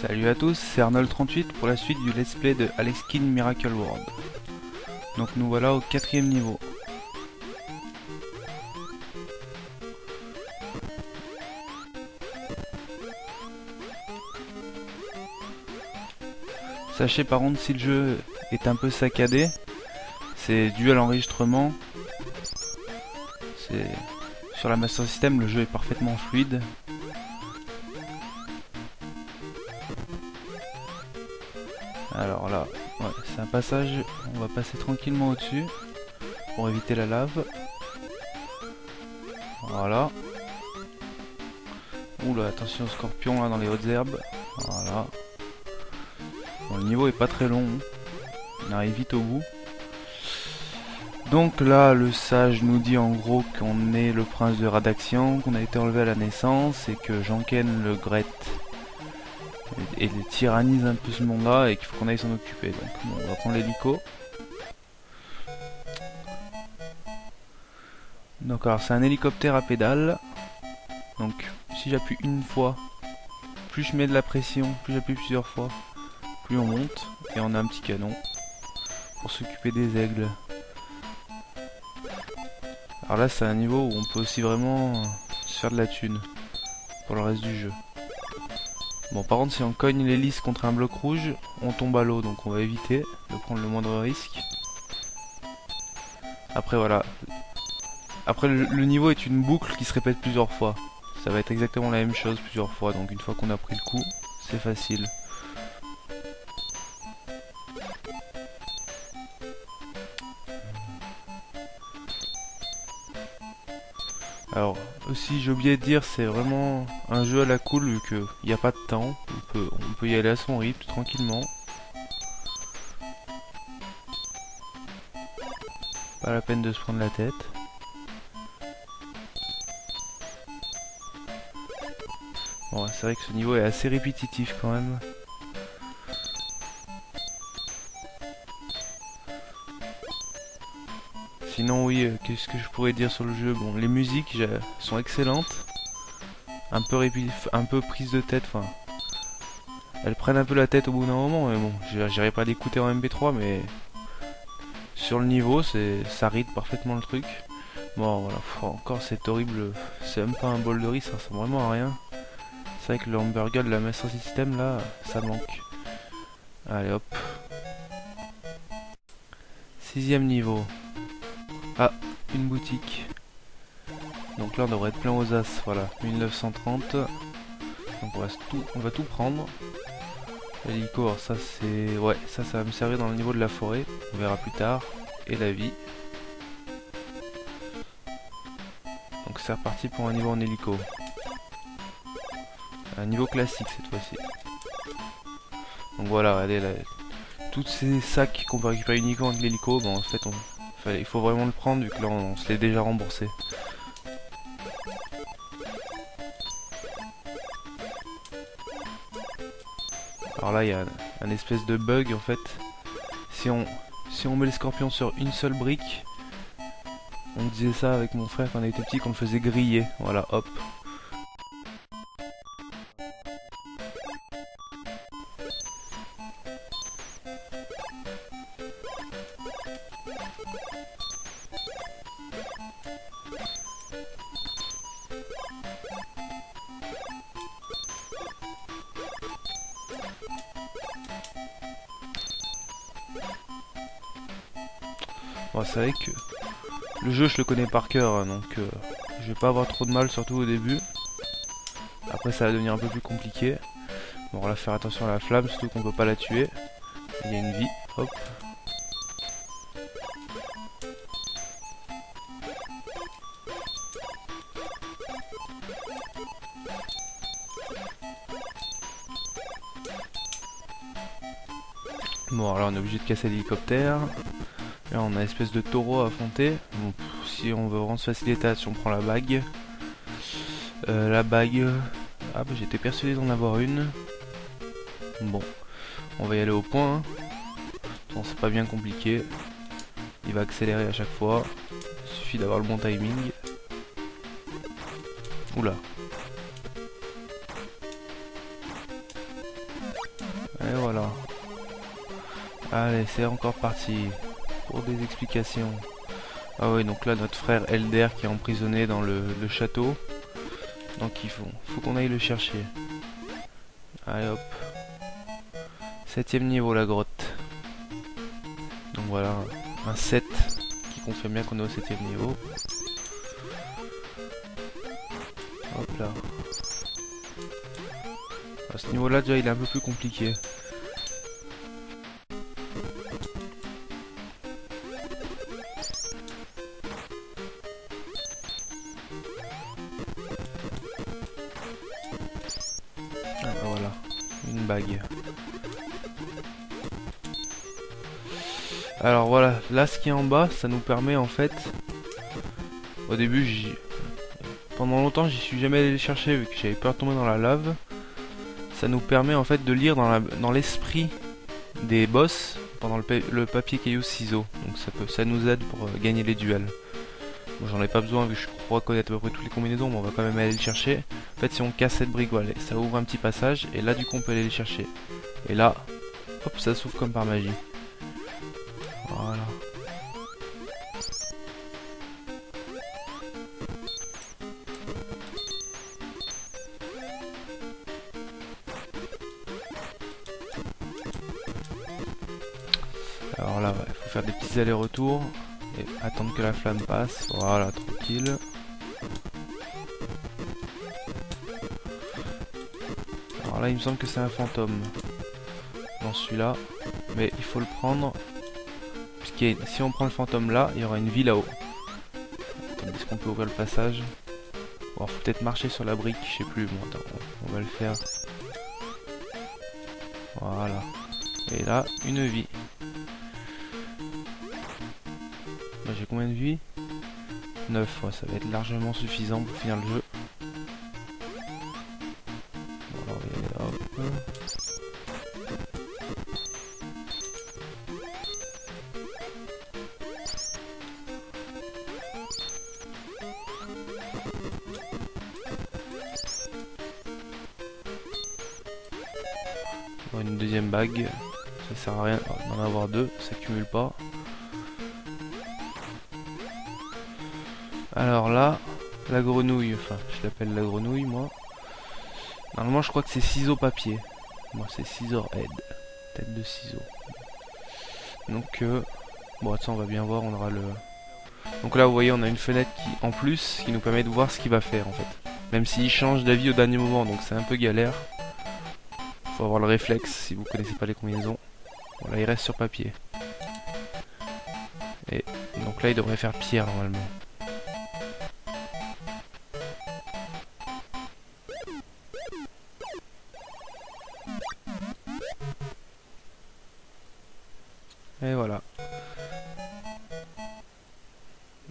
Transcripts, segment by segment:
Salut à tous, c'est Arnold38 pour la suite du let's play de Alex Kidd Miracle World. Donc nous voilà au 4e niveau. Sachez par contre, si le jeu est un peu saccadé, c'est dû à l'enregistrement. Sur la Master System, le jeu est parfaitement fluide. Alors là, ouais, c'est un passage, on va passer tranquillement au-dessus pour éviter la lave. Voilà. Oula, attention au scorpion là dans les hautes herbes. Voilà. Bon, le niveau est pas très long, on arrive vite au bout. Donc là, le sage nous dit en gros qu'on est le prince de Radaxian, qu'on a été enlevé à la naissance et que Janken le Gret et tyrannise un peu ce monde là et qu'il faut qu'on aille s'en occuper. Donc bon, on va prendre l'hélico. Donc alors c'est un hélicoptère à pédales. Donc si j'appuie une fois, plus je mets de la pression, plus j'appuie plusieurs fois, plus on monte. Et on a un petit canon pour s'occuper des aigles. Alors là c'est un niveau où on peut aussi vraiment se faire de la thune pour le reste du jeu. Bon, par contre si on cogne l'hélice contre un bloc rouge, on tombe à l'eau, donc on va éviter de prendre le moindre risque. Après voilà. Après le niveau est une boucle qui se répète plusieurs fois. Ça va être exactement la même chose plusieurs fois, donc une fois qu'on a pris le coup, c'est facile. Alors aussi j'ai oublié de dire, c'est vraiment un jeu à la cool vu qu'il n'y a pas de temps, on peut y aller à son rythme tranquillement. Pas la peine de se prendre la tête. Bon, c'est vrai que ce niveau est assez répétitif quand même. Sinon oui, qu'est-ce que je pourrais dire sur le jeu? Bon, les musiques sont excellentes. Un peu prises de tête, enfin... Elles prennent un peu la tête au bout d'un moment, mais bon, j'arrive pas à l'écouter en MP3, mais... Sur le niveau, ça rythme parfaitement le truc. Bon, voilà, encore c'est horrible, c'est même pas un bol de riz, ça ressemble vraiment à rien. C'est vrai que le hamburger de la Master System, là, ça manque. Allez, hop. 6e niveau. Ah, une boutique. Donc là on devrait être plein aux as, voilà, 1930. Donc on va tout prendre. L'hélico, alors ça c'est... Ouais, ça va me servir dans le niveau de la forêt, on verra plus tard. Et la vie. Donc c'est reparti pour un niveau en hélico. Un niveau classique cette fois-ci. Donc voilà, allez là. Tous ces sacs qu'on peut récupérer uniquement avec l'hélico, bon en fait il faut vraiment le prendre vu que là on se l'est déjà remboursé. Alors là il y a un espèce de bug en fait. Si on met les scorpions sur une seule brique, on disait ça avec mon frère quand on était petit, qu'on le faisait griller. Voilà, hop. Bon, c'est vrai que le jeu je le connais par cœur, hein, donc je vais pas avoir trop de mal, surtout au début. Après ça va devenir un peu plus compliqué. Bon, on va faire attention à la flamme, surtout qu'on peut pas la tuer. Il y a une vie, hop. Bon, alors on est obligé de casser l'hélicoptère. Là on a une espèce de taureau à affronter. Bon, si on veut vraiment se faciliter la tâche, on prend la bague. Ah bah j'étais persuadé d'en avoir une. Bon, on va y aller au point. Hein. Bon, c'est pas bien compliqué. Il va accélérer à chaque fois. Il suffit d'avoir le bon timing. Oula. Allez, c'est encore parti pour des explications. Ah oui, donc là notre frère Elder qui est emprisonné dans le château. Donc faut qu'on aille le chercher. Allez hop. 7ème niveau la grotte. Donc voilà, un 7 qui confirme bien qu'on est au 7ème niveau. Hop là. À ce niveau là déjà il est un peu plus compliqué. Ah bah voilà, une bague. Alors voilà, là ce qui est en bas, ça nous permet en fait... Au début, pendant longtemps, j'y suis jamais allé le chercher vu que j'avais peur de tomber dans la lave. Ça nous permet en fait de lire dans l'esprit des boss pendant le papier caillou ciseaux. Donc ça nous aide pour gagner les duels. Bon, j'en ai pas besoin vu que je crois connaître à peu près toutes les combinaisons, mais on va quand même aller le chercher. En fait, si on casse cette brique, voilà, ça ouvre un petit passage et là du coup on peut aller les chercher. Et là, hop, ça s'ouvre comme par magie. Voilà. Alors là, il faut faire des petits allers-retours et attendre que la flamme passe. Voilà, tranquille. Alors là, il me semble que c'est un fantôme dans celui-là, mais il faut le prendre. Si on prend le fantôme là, il y aura une vie là-haut. Attendez, est-ce qu'on peut ouvrir le passage? Bon, faut peut-être marcher sur la brique, je sais plus. Bon, attends, on va le faire. Voilà. Et là, une vie. J'ai combien de vies? 9, ouais, ça va être largement suffisant pour finir le jeu. Bon, et hop. Bon, une deuxième bague, ça sert à rien d'en avoir deux, ça cumule pas. Alors là, la grenouille, enfin je l'appelle la grenouille moi. Normalement je crois que c'est ciseaux papier. Moi c'est scissor head, tête de ciseaux. Donc bon ça on va bien voir, on aura le... Donc là vous voyez on a une fenêtre qui en plus qui nous permet de voir ce qu'il va faire en fait. Même s'il change d'avis au dernier moment, donc c'est un peu galère. Faut avoir le réflexe si vous connaissez pas les combinaisons. Voilà, il reste sur papier. Et donc là il devrait faire pierre normalement. Et voilà.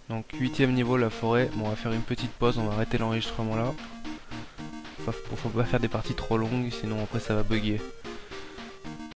Donc 8ème niveau la forêt. Bon on va faire une petite pause, on va arrêter l'enregistrement là. Faut pas faire des parties trop longues, sinon après ça va bugger.